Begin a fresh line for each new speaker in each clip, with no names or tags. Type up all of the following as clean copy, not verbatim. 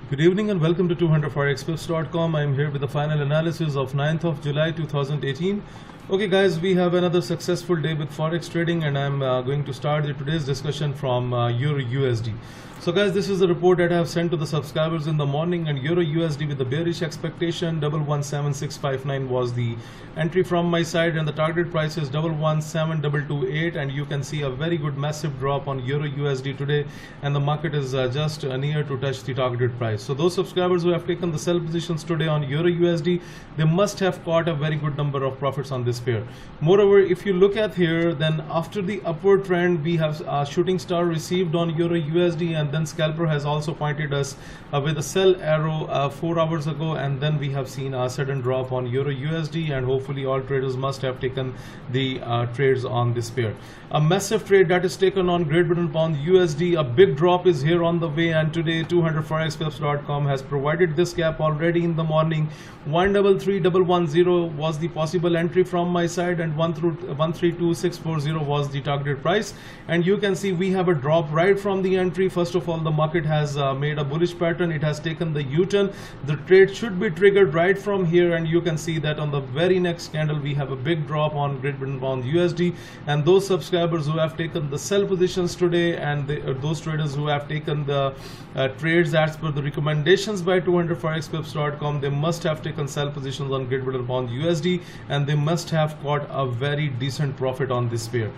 Good evening and welcome to 200forexpips.com. I am here with the final analysis of 9th of July 2018. Okay guys, we have another successful day with Forex trading, and I'm going to start today's discussion from Euro USD. So guys, this is the report that I have sent to the subscribers in the morning, and Euro USD with the bearish expectation 117659 was the entry from my side, and the target price is 117228, and you can see a very good massive drop on Euro USD today, and the market is just near to touch the targeted price. So those subscribers who have taken the sell positions today on Euro USD, they must have caught a very good number of profits on this pair. Moreover, if you look at here, then after the upward trend, we have a shooting star received on Euro USD, and then scalper has also pointed us with a sell arrow 4 hours ago, and then we have seen a sudden drop on Euro USD, and hopefully all traders must have taken the trades on this pair. A massive trade that is taken on Great Britain Pound USD. A big drop is here on the way, and today 200forexpips.com has provided this gap already in the morning. 133110 was the possible entry from my side, and 132640 was the targeted price. And you can see we have a drop right from the entry. First of all, the market has made a bullish pattern. It has taken the U-turn. The trade should be triggered right from here, and you can see that on the very next candle we have a big drop on Great Britain Pound USD. And those subscribers who have taken the sell positions today, and those traders who have taken the trades as per the recommendations by 200forexpips.com, they must have taken sell positions on Great Britain Pound USD, and they must have caught a very decent profit on this pair.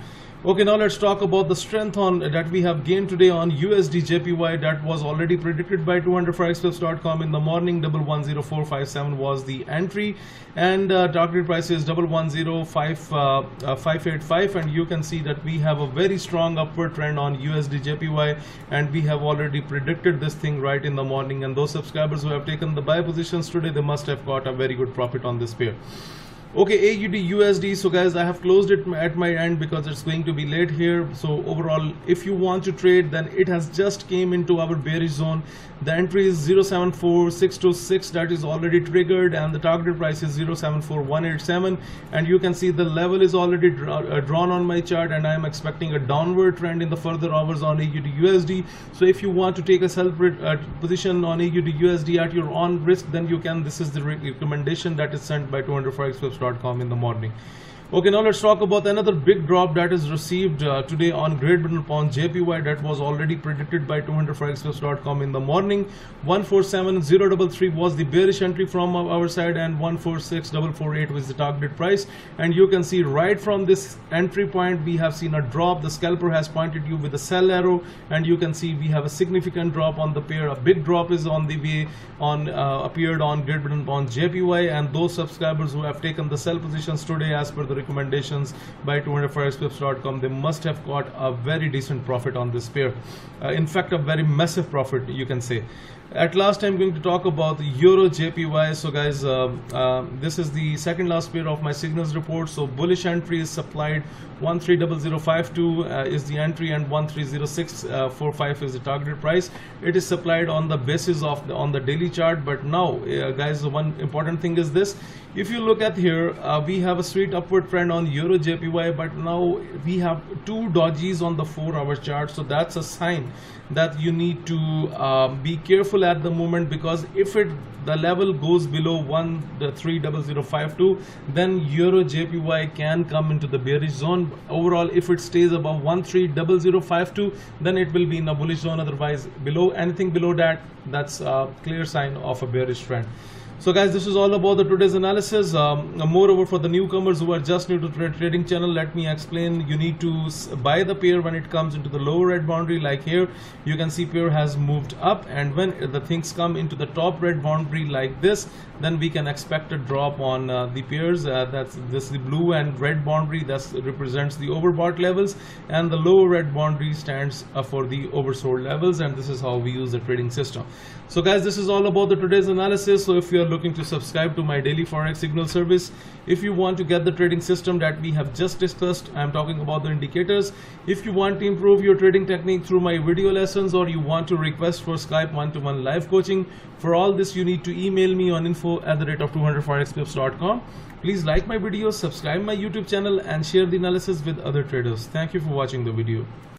Okay, now let's talk about the strength on that we have gained today on USD JPY. That was already predicted by 200forexpips.com in the morning. 110457 was the entry, and target price is 110585, and you can see that we have a very strong upward trend on USD JPY, and we have already predicted this thing right in the morning. And those subscribers who have taken the buy positions today, they must have got a very good profit on this pair. Okay, AUD USD. So guys, I have closed it at my end because it's going to be late here. So overall, if you want to trade, then it has just came into our bearish zone. The entry is 074626, that is already triggered, and the target price is 074187, and you can see the level is already drawn on my chart, and I am expecting a downward trend in the further hours on AUD USD. So if you want to take a sell position on AUD USD at your own risk, then you can. This is the recommendation that is sent by 200forexpips.com in the morning. Okay, now let's talk about another big drop that is received today on Great Britain Pound JPY. That was already predicted by 200forexpips.com in the morning. 147033 was the bearish entry from our side, and 146448 was the targeted price. And you can see right from this entry point we have seen a drop. The scalper has pointed you with a sell arrow, and you can see we have a significant drop on the pair. A big drop is on the way on appeared on Great Britain Pound JPY, and those subscribers who have taken the sell positions today as per the recommendations by 200forexpips.com, they must have got a very decent profit on this pair. In fact, a very massive profit, you can say. At last, I'm going to talk about the Euro JPY. So guys, this is the second last pair of my signals report. So bullish entry is supplied. 130052 is the entry, and 130645 is the targeted price. It is supplied on the basis of on the daily chart. But now guys, the one important thing is this: if you look at here, we have a straight upward trend on Euro JPY, but now we have two dodges on the 4-hour chart. So that's a sign that you need to be careful at the moment, because if the level goes below 130052, then Euro JPY can come into the bearish zone. Overall, if it stays above 130052, then it will be in a bullish zone. Otherwise, anything below that, that's a clear sign of a bearish trend. So guys, this is all about the today's analysis. Moreover, for the newcomers who are just new to trading channel, let me explain. You need to buy the pair when it comes into the lower red boundary. Like here, you can see pair has moved up, and when the things come into the top red boundary like this, then we can expect a drop on the pairs. That's the blue and red boundary that represents the overbought levels, and the lower red boundary stands for the oversold levels. And this is how we use the trading system. So guys, this is all about the today's analysis. So if you are looking to subscribe to my daily forex signal service, if you want to get the trading system that we have just discussed, I am talking about the indicators. If you want to improve your trading technique through my video lessons, or you want to request for Skype one-to-one live coaching, for all this you need to email me on info@200forexpips.com. Please like my videos, subscribe my YouTube channel, and share the analysis with other traders. Thank you for watching the video.